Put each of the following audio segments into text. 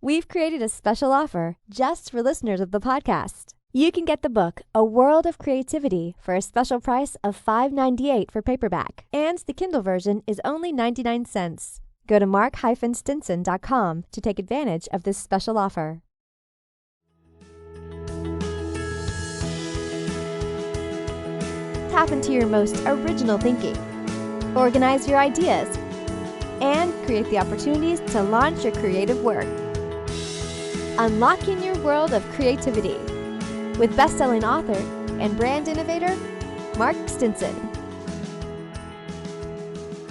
We've created a special offer just for listeners of the podcast. You can get the book, A World of Creativity, for a special price of $5.98 for paperback, and the Kindle version is only 99 cents. Go to mark-stinson.com to take advantage of this special offer. Tap into your most original thinking. Organize your ideas and create the opportunities to launch your creative work. Unlocking your world of creativity with best-selling author and brand innovator, Mark Stinson.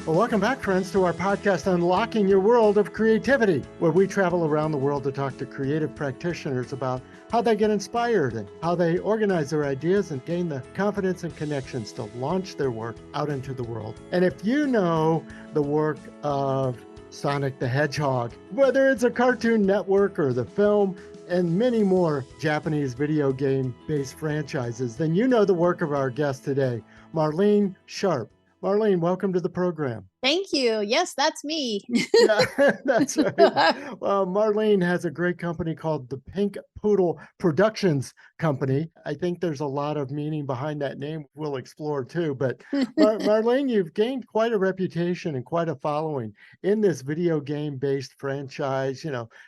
Well, welcome back, friends, to our podcast, Unlocking Your World of Creativity, where we travel around the world to talk to creative practitioners about how they get inspired and how they organize their ideas and gain the confidence and connections to launch their work out into the world. And if you know the work of Sonic the Hedgehog, whether it's a Cartoon Network or the film and many more Japanese video game-based franchises, then you know the work of our guest today, Marlene Sharp. Marlene, welcome to the program. Thank you. Yes, that's me. Yeah, that's right. Well, Marlene has a great company called the Pink Poodle Productions Company. I think there's a lot of meaning behind that name we'll explore too. But Marlene, you've gained quite a reputation and quite a following in this video game-based franchise,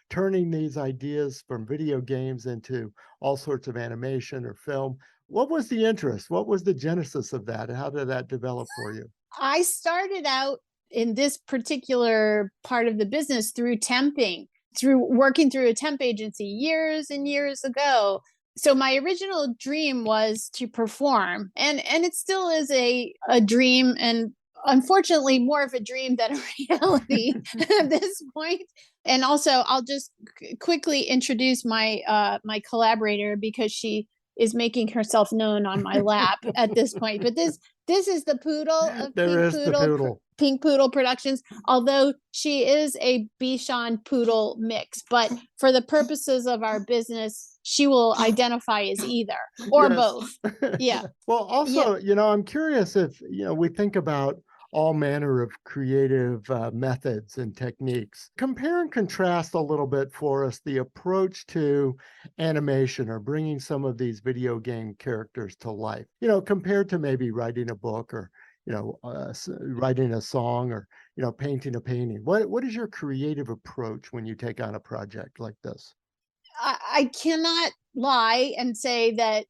turning these ideas from video games into all sorts of animation or film. What was the interest? What was the genesis of that? And how did that develop for you? I started out in this particular part of the business through temping, through working through a temp agency years and years ago. So my original dream was to perform, and it still is a dream, and unfortunately more of a dream than a reality at this point. And also, I'll just quickly introduce my my collaborator, because she is making herself known on my lap at this point. But this is the Poodle of Pink Poodle Productions, although she is a Bichon Poodle mix. But for the purposes of our business, she will identify as either or both. Yeah. Well, also, I'm curious if, we think about all manner of creative methods and techniques. Compare and contrast a little bit for us the approach to animation or bringing some of these video game characters to life, compared to maybe writing a book or, writing a song or, painting a painting. What is your creative approach when you take on a project like this? I cannot lie and say that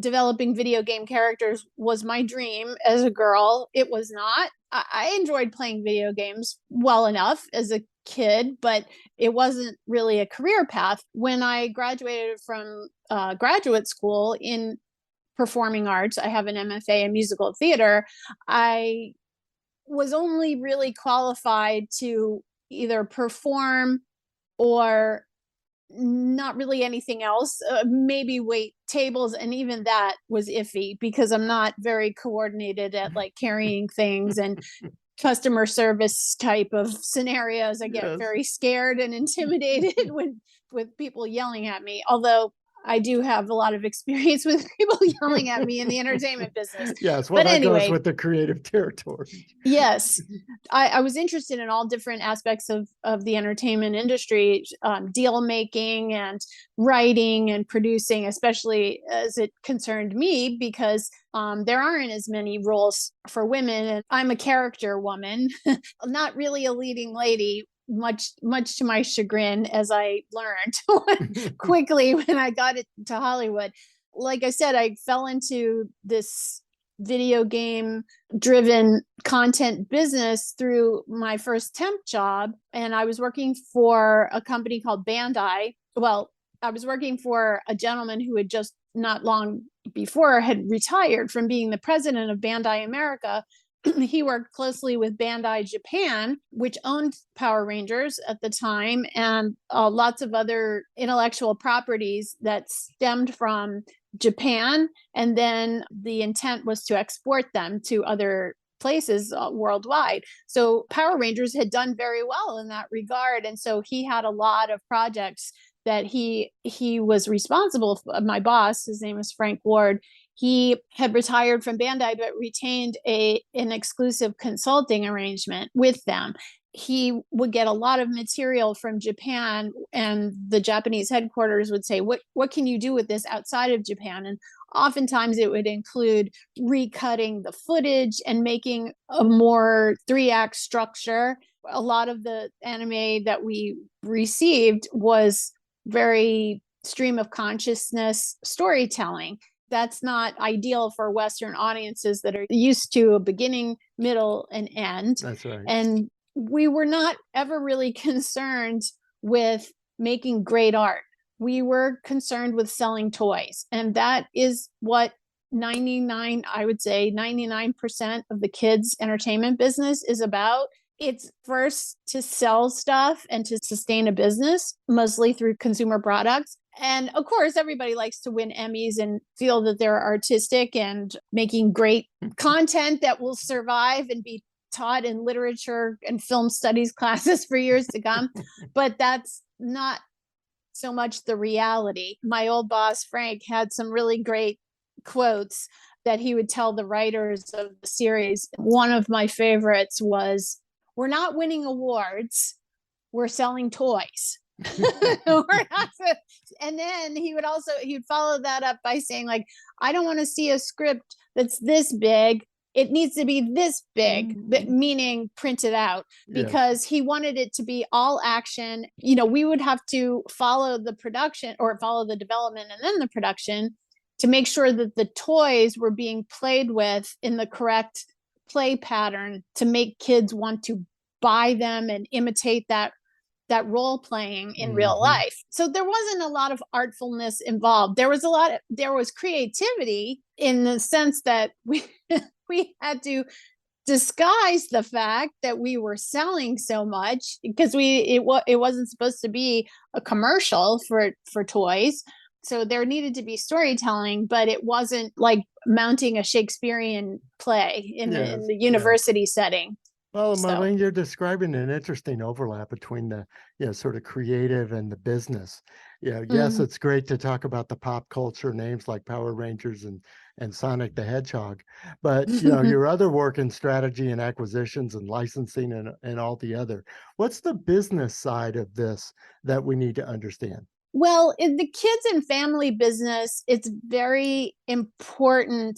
developing video game characters was my dream as a girl. It was not. I enjoyed playing video games well enough as a kid, but it wasn't really a career path. When I graduated from graduate school in performing arts, I have an MFA in musical theater. I was only really qualified to either perform or not really anything else, maybe wait tables, and even that was iffy because I'm not very coordinated at like carrying things and customer service type of scenarios. I get very scared and intimidated with people yelling at me, although I do have a lot of experience with people yelling at me in the entertainment business. Yes, well, that goes with the creative territory. Yes, I was interested in all different aspects of the entertainment industry, deal making and writing and producing, especially as it concerned me, because there aren't as many roles for women. And I'm a character woman, not really a leading lady, much to my chagrin, as I learned quickly when I got to Hollywood. Like I said, I fell into this video game driven content business through my first temp job, and I was working for a company called Bandi. Well, I was working for a gentleman who had just not long before had retired from being the president of Bandi America. He worked closely with Bandi Japan, which owned Power Rangers at the time, and lots of other intellectual properties that stemmed from Japan. And then the intent was to export them to other places worldwide. So Power Rangers had done very well in that regard. And so he had a lot of projects that he was responsible for. My boss, his name is Frank Ward, he had retired from Bandi, but retained an exclusive consulting arrangement with them. he would get a lot of material from Japan, and the Japanese headquarters would say, what can you do with this outside of Japan? And oftentimes it would include recutting the footage and making a more 3-act structure. A lot of the anime that we received was very stream of consciousness storytelling. That's not ideal for Western audiences that are used to a beginning, middle, and end. That's right. And we were not ever really concerned with making great art. We were concerned with selling toys. And that is what I would say 99% of the kids' entertainment business is about. It's first to sell stuff and to sustain a business, mostly through consumer products. And of course, everybody likes to win Emmys and feel that they're artistic and making great content that will survive and be taught in literature and film studies classes for years to come. But that's not so much the reality. My old boss, Frank, had some really great quotes that he would tell the writers of the series. One of my favorites was, "We're not winning awards, we're selling toys." And then he would follow that up by saying, like, "I don't want to see a script that's this big. It needs to be this big," meaning printed out, because he wanted it to be all action. We would have to follow the production, or follow the development and then the production, to make sure that the toys were being played with in the correct play pattern to make kids want to buy them and imitate that role playing in real life. So there wasn't a lot of artfulness involved. There was creativity in the sense that we had to disguise the fact that we were selling so much, because it wasn't supposed to be a commercial for toys. So there needed to be storytelling, but it wasn't like mounting a Shakespearean play in the university setting. Well, Marlene, you're describing an interesting overlap between the sort of creative and the business. Yes, it's great to talk about the pop culture names like Power Rangers and Sonic the Hedgehog, but your other work in strategy and acquisitions and licensing and all the other. What's the business side of this that we need to understand? Well, in the kids and family business, it's very important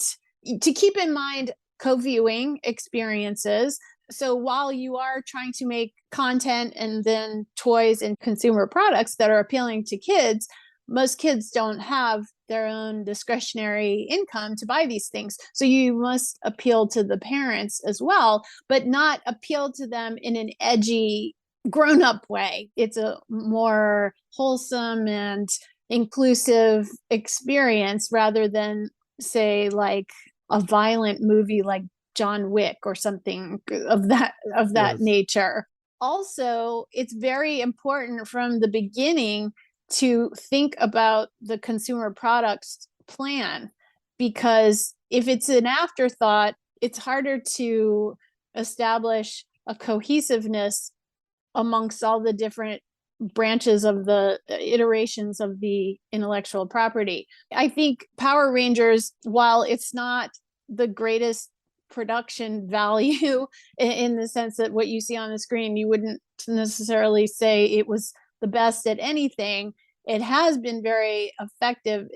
to keep in mind co-viewing experiences. So while you are trying to make content and then toys and consumer products that are appealing to kids, most kids don't have their own discretionary income to buy these things. So you must appeal to the parents as well, but not appeal to them in an edgy, grown-up way. It's a more wholesome and inclusive experience, rather than, say, like a violent movie like John Wick or something of that nature. Also, it's very important from the beginning to think about the consumer products plan, because if it's an afterthought, it's harder to establish a cohesiveness amongst all the different branches of the iterations of the intellectual property. I think Power Rangers, while it's not the greatest production value in the sense that what you see on the screen, you wouldn't necessarily say it was the best at anything, it has been very effective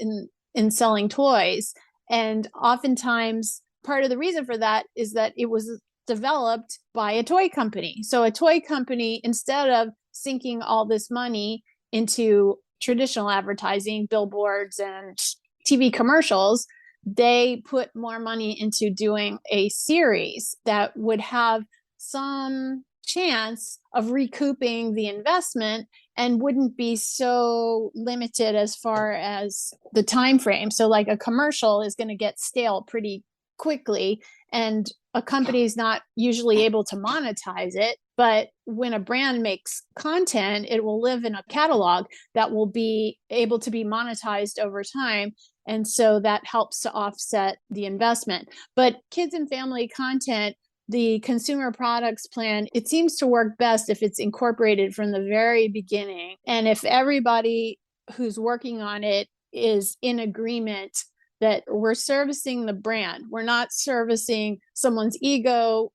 in selling toys. And oftentimes part of the reason for that is that it was developed by a toy company. So a toy company, instead of sinking all this money into traditional advertising, billboards and TV commercials, they put more money into doing a series that would have some chance of recouping the investment and wouldn't be so limited as far as the time frame. So like a commercial is going to get stale pretty quickly, and a company is not usually able to monetize it. But when a brand makes content, it will live in a catalog that will be able to be monetized over time. And so that helps to offset the investment. But kids and family content, the consumer products plan, it seems to work best if it's incorporated from the very beginning. And if everybody who's working on it is in agreement that we're servicing the brand, we're not servicing someone's ego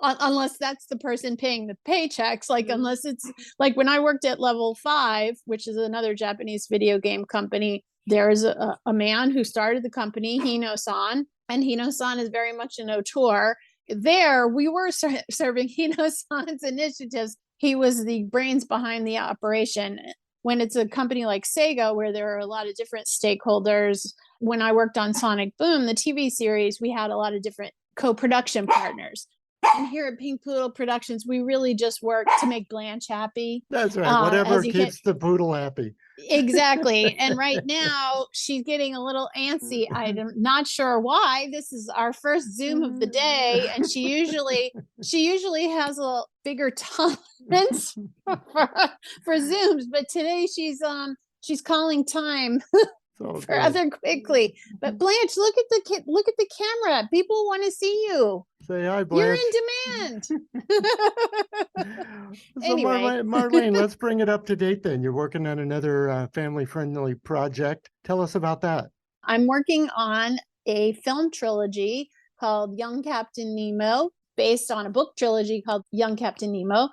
unless that's the person paying the paychecks. Like, unless it's like when I worked at Level 5, which is another Japanese video game company, there's a man who started the company, Hino-san, and Hino-san is very much an auteur. There, we were serving Hino-san's initiatives. He was the brains behind the operation. When it's a company like Sega, where there are a lot of different stakeholders, when I worked on Sonic Boom, the TV series, we had a lot of different co-production partners. And here at Pink Poodle Productions, we really just work to make Blanche happy. That's right. Whatever keeps the poodle happy. Exactly. And right now she's getting a little antsy. I'm not sure why. This is our first Zoom of the day, and she usually has a bigger tolerance for Zooms, but today she's calling time for other quickly. But Blanche, look at the camera. People want to see you. Say hi, Blanche. You're in demand. So Anyway. Marlene, let's bring it up to date then. You're working on another family-friendly project. Tell us about that. I'm working on a film trilogy called Young Captain Nemo, based on a book trilogy called Young Captain Nemo.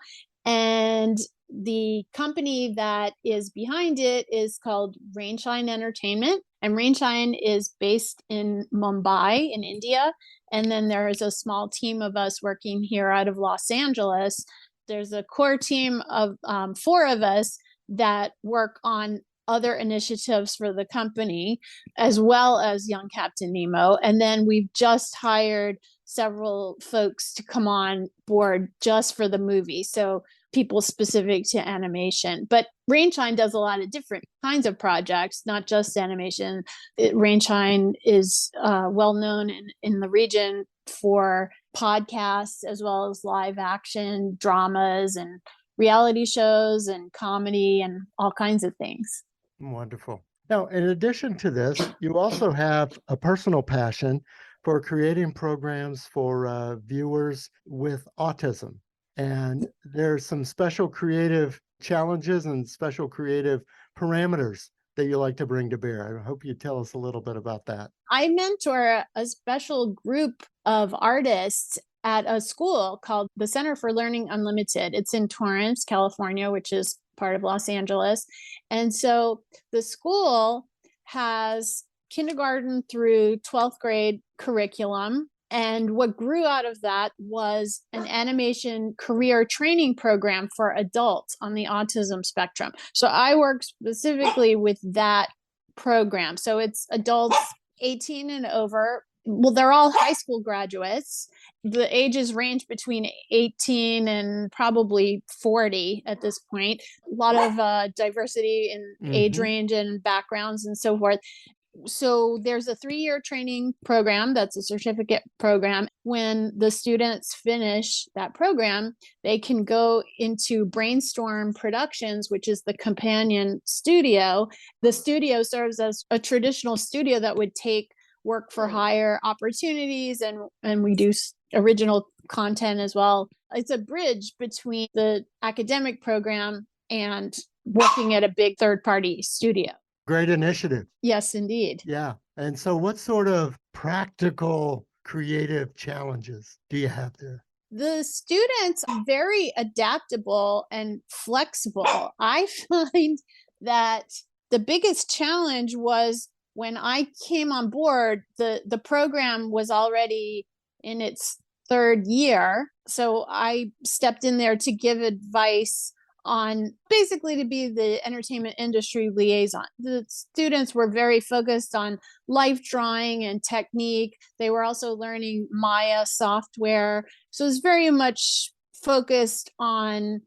And the company that is behind it is called Rainshine Entertainment. And Rainshine is based in Mumbai in India. And then there is a small team of us working here out of Los Angeles. There's a core team of 4 of us that work on other initiatives for the company, as well as Young Captain Nemo. And then we've just hired several folks to come on board just for the movie. So people specific to animation. But Rainshine does a lot of different kinds of projects, not just animation. Rainshine is well known in the region for podcasts, as well as live action dramas and reality shows and comedy and all kinds of things. Wonderful. Now, in addition to this, you also have a personal passion for creating programs for viewers with autism. And there's some special creative challenges and special creative parameters that you like to bring to bear. I hope you tell us a little bit about that. I mentor a special group of artists at a school called the Center for Learning Unlimited. It's in Torrance, California, which is part of Los Angeles. And so the school has kindergarten through 12th grade curriculum. And what grew out of that was an animation career training program for adults on the autism spectrum. So I work specifically with that program. So it's adults 18 and over. Well, they're all high school graduates. The ages range between 18 and probably 40 at this point. A lot of diversity in age range and backgrounds and so forth. So there's a 3-year training program that's a certificate program. When the students finish that program, they can go into Brainstorm Productions, which is the companion studio. The studio serves as a traditional studio that would take work for hire opportunities, and we do original content as well. It's a bridge between the academic program and working at a big third-party studio. Great initiative. Yes, indeed. Yeah. And so what sort of practical creative challenges do you have there? The students are very adaptable and flexible. I find that the biggest challenge was when I came on board, the program was already in its 3rd year. So I stepped in there to give advice on basically to be the entertainment industry liaison. The students were very focused on life drawing and technique. They were also learning Maya software. So it's very much focused on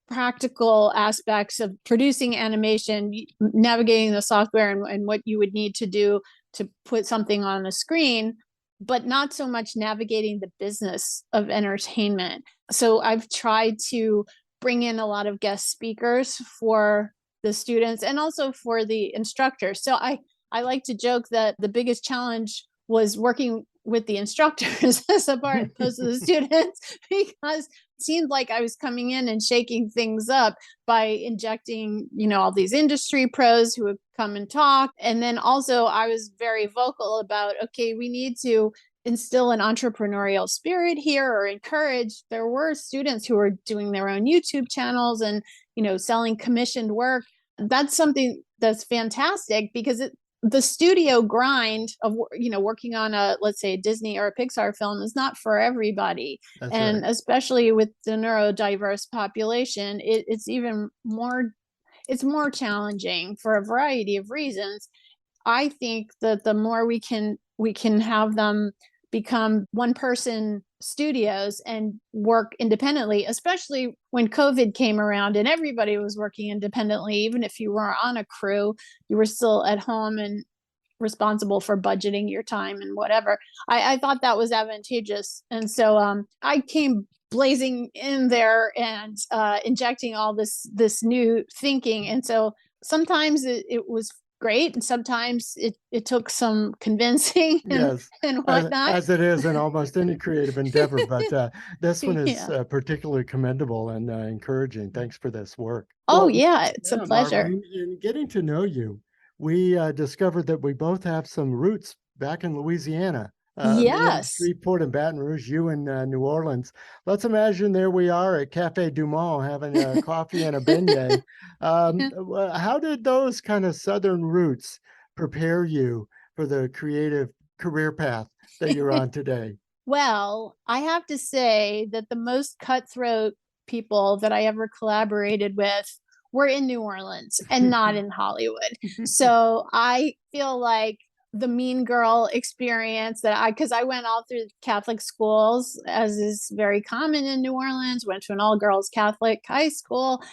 practical aspects of producing animation, navigating the software and what you would need to do to put something on a screen, but not so much navigating the business of entertainment. So I've tried to bring in a lot of guest speakers for the students and also for the instructors. So I like to joke that the biggest challenge was working with the instructors as opposed to the students, because it seemed like I was coming in and shaking things up by injecting, all these industry pros who would come and talk. And then also I was very vocal about, okay, we need to instill an entrepreneurial spirit here or encourage. There were students who were doing their own YouTube channels and, selling commissioned work. That's something that's fantastic because the studio grind of, working on let's say a Disney or a Pixar film is not for everybody. That's and right. Especially with the neurodiverse population, it's even more, it's more challenging for a variety of reasons. I think that the more we can have them become one person studios and work independently, especially when COVID came around and everybody was working independently. Even if you were on a crew, you were still at home and responsible for budgeting your time and whatever. I thought that was advantageous. And so I came blazing in there and injecting all this new thinking. And so sometimes it was great, and sometimes it took some convincing and Yes, and whatnot. as it is in almost any creative endeavor, but this one is Yeah. particularly commendable and encouraging. Thanks for this work. Oh Well, yeah, it's a yeah, pleasure. Marlene, in getting to know you, we discovered that we both have some roots back in Louisiana. Me in Yes. Shreveport and Baton Rouge, you in New Orleans. Let's imagine there we are at Cafe Du Monde having a coffee and a beignet. How did those kind of Southern roots prepare you for the creative career path that you're on today? Well, I have to say that the most cutthroat people that I ever collaborated with were in New Orleans and not in Hollywood. So I feel like the mean girl experience because I went all through Catholic schools, as is very common in New Orleans, went to an all girls Catholic high school.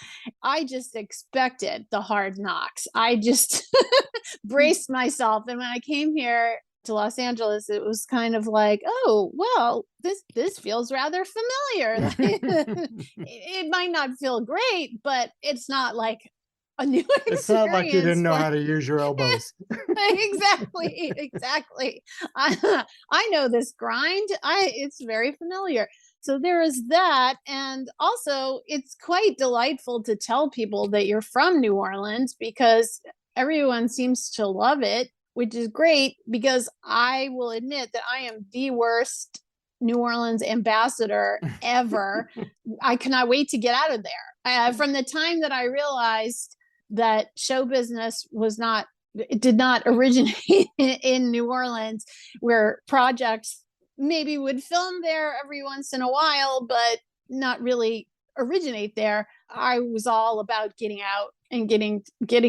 I just expected the hard knocks. I just braced myself. And when I came here to Los Angeles, it was kind of like, oh, well, this feels rather familiar. It might not feel great, but it's not like a new It's not like you experience didn't know for how to use your elbows. exactly. I know this grind. It's very familiar. So there is that. And also it's quite delightful to tell people that you're from New Orleans because everyone seems to love it, which is great because I will admit that I am the worst New Orleans ambassador ever. I cannot wait to get out of there. From the time that I realized that show business was not, it did not originate in New Orleans, where projects maybe would film there every once in a while, but not really originate there. I was all about getting out and getting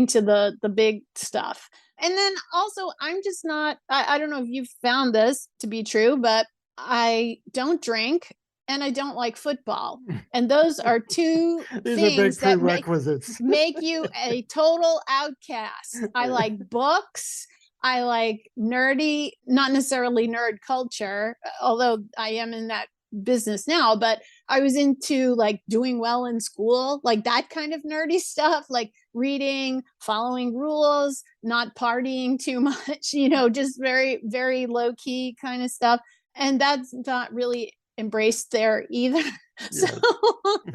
to the big stuff. And then also, I'm just not, I don't know if you've found this to be true, but I don't drink and I don't like football. And those are two These are big things that prerequisites. make you a total outcast. I like books. I like nerdy, not necessarily nerd culture, although I am in that business now, but I was into like doing well in school, like that kind of nerdy stuff, like reading, following rules, not partying too much, just very, very low key kind of stuff. And that's not really embraced there either. So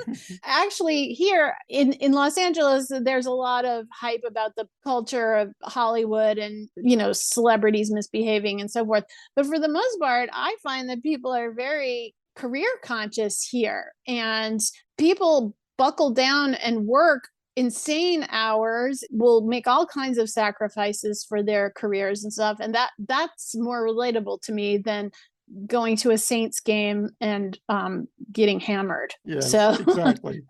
Yes. actually here in Los Angeles, there's a lot of hype about the culture of Hollywood and, celebrities misbehaving and so forth. But for the most part, I find that people are very career conscious here, and people buckle down and work insane hours, will make all kinds of sacrifices for their careers and stuff. And that's more relatable to me than going to a Saints game and getting hammered. Yes, So exactly.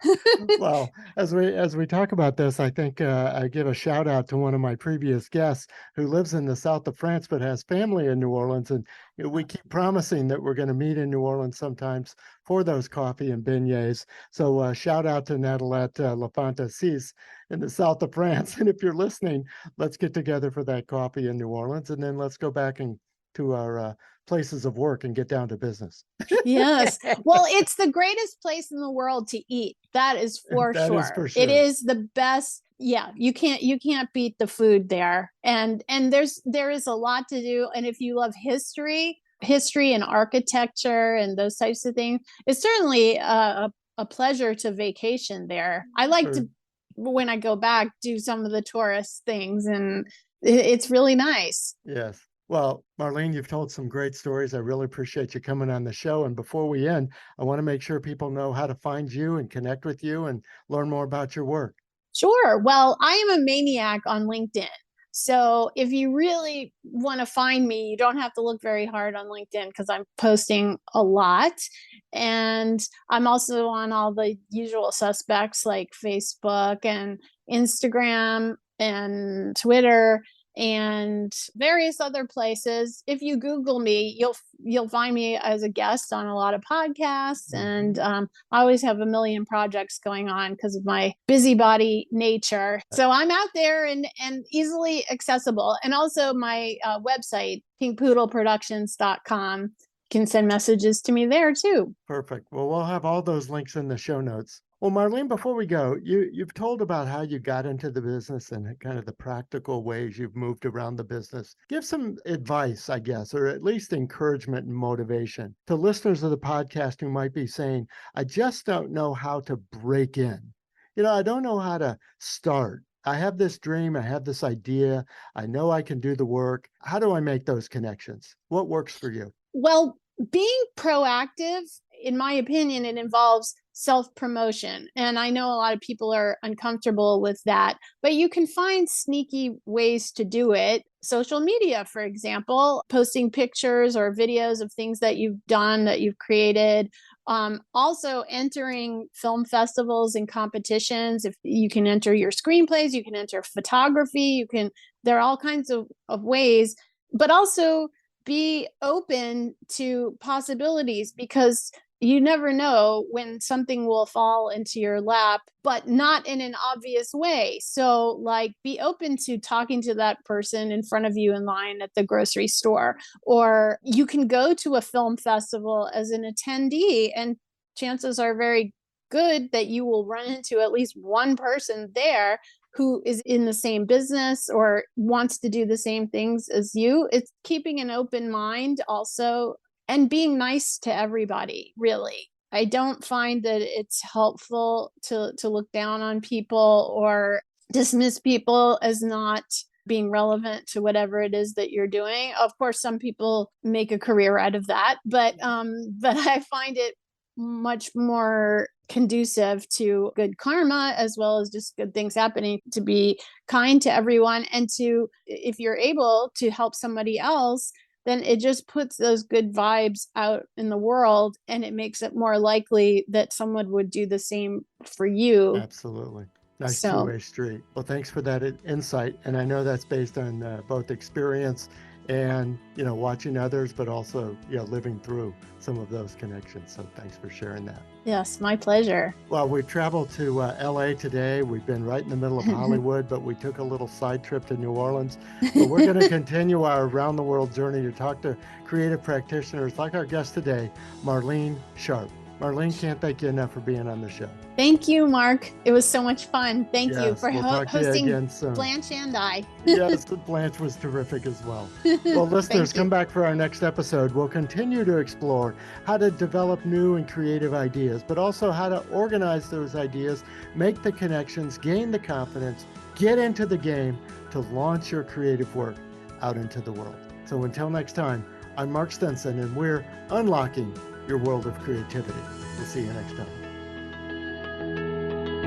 Well, as we talk about this, I think I give a shout out to one of my previous guests who lives in the south of France but has family in New Orleans, and we keep promising that we're going to meet in New Orleans sometimes for those coffee and beignets. So shout out to Nathalette Lafontasis in the south of France, and if you're listening, let's get together for that coffee in New Orleans, and then let's go back and to our places of work and get down to business. yes. Well, it's the greatest place in the world to eat. That is for That is sure. for It sure. is the best. Yeah, you can't beat the food there. And there is a lot to do. And if you love history and architecture and those types of things, it's certainly a pleasure to vacation there. I like Sure. to, when I go back, do some of the tourist things, and it's really nice. Yes. Well, Marlene, you've told some great stories. I really appreciate you coming on the show. And before we end, I want to make sure people know how to find you and connect with you and learn more about your work. Sure. Well, I am a maniac on LinkedIn. So if you really want to find me, you don't have to look very hard on LinkedIn because I'm posting a lot. And I'm also on all the usual suspects like Facebook and Instagram and Twitter and various other places. If you Google me, you'll find me as a guest on a lot of podcasts, and I always have a million projects going on because of my busybody nature. So I'm out there and easily accessible. And also my website, pinkpoodleproductions.com, can send messages to me there too. Perfect. Well, we'll have all those links in the show notes. Well, Marlene, before we go, you've told about how you got into the business and kind of the practical ways you've moved around the business. Give some advice, I guess, or at least encouragement and motivation to listeners of the podcast who might be saying, I just don't know how to break in. I don't know how to start. I have this dream, I have this idea, I know I can do the work. How do I make those connections? What works for you? Well, being proactive, in my opinion, it involves self promotion. And I know a lot of people are uncomfortable with that, but you can find sneaky ways to do it. Social media, for example, posting pictures or videos of things that you've done, that you've created. Also entering film festivals and competitions. If you can enter your screenplays, you can enter photography, there are all kinds of ways, but also be open to possibilities, because you never know when something will fall into your lap, but not in an obvious way. So, like, be open to talking to that person in front of you in line at the grocery store, or you can go to a film festival as an attendee, and chances are very good that you will run into at least one person there who is in the same business or wants to do the same things as you. It's keeping an open mind also, and being nice to everybody, really. I don't find that it's helpful to look down on people or dismiss people as not being relevant to whatever it is that you're doing. Of course, some people make a career out of that, but I find it much more conducive to good karma, as well as just good things happening, to be kind to everyone, and to, if you're able to help somebody else, then it just puts those good vibes out in the world, and it makes it more likely that someone would do the same for you. Absolutely. Nice So two-way street. Well, thanks for that insight. And I know that's based on both experience and, watching others, but also, living through some of those connections. So thanks for sharing that. yes, my pleasure. Well, we traveled to LA today. We've been right in the middle of Hollywood, but we took a little side trip to New Orleans. But we're going to continue our around the world journey to talk to creative practitioners like our guest today, Marlene Sharp. Marlene, can't thank you enough for being on the show. Thank you, Mark. It was so much fun. Thank you Yes, for we'll talk to you hosting again soon. Blanche and I. Yes, Blanche was terrific as well. Well, listeners, come back for our next episode. We'll continue to explore how to develop new and creative ideas, but also how to organize those ideas, make the connections, gain the confidence, get into the game to launch your creative work out into the world. So until next time, I'm Mark Stenson, and we're unlocking your world of creativity. We'll see you next time.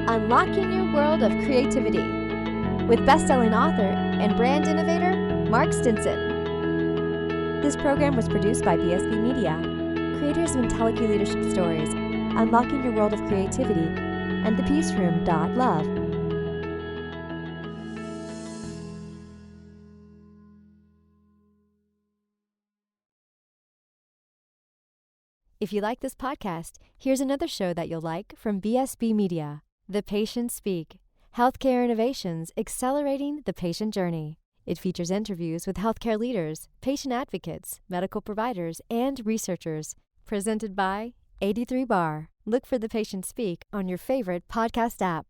Unlocking Your World of Creativity with best-selling author and brand innovator Mark Stinson. This program was produced by BSB Media, creators of IntelliKey Leadership Stories, Unlocking Your World of Creativity, and The Peace Room. Love. If you like this podcast, here's another show that you'll like from BSB Media. The Patients Speak. Healthcare Innovations Accelerating the Patient Journey. It features interviews with healthcare leaders, patient advocates, medical providers, and researchers. Presented by 83 Bar. Look for The Patient Speak on your favorite podcast app.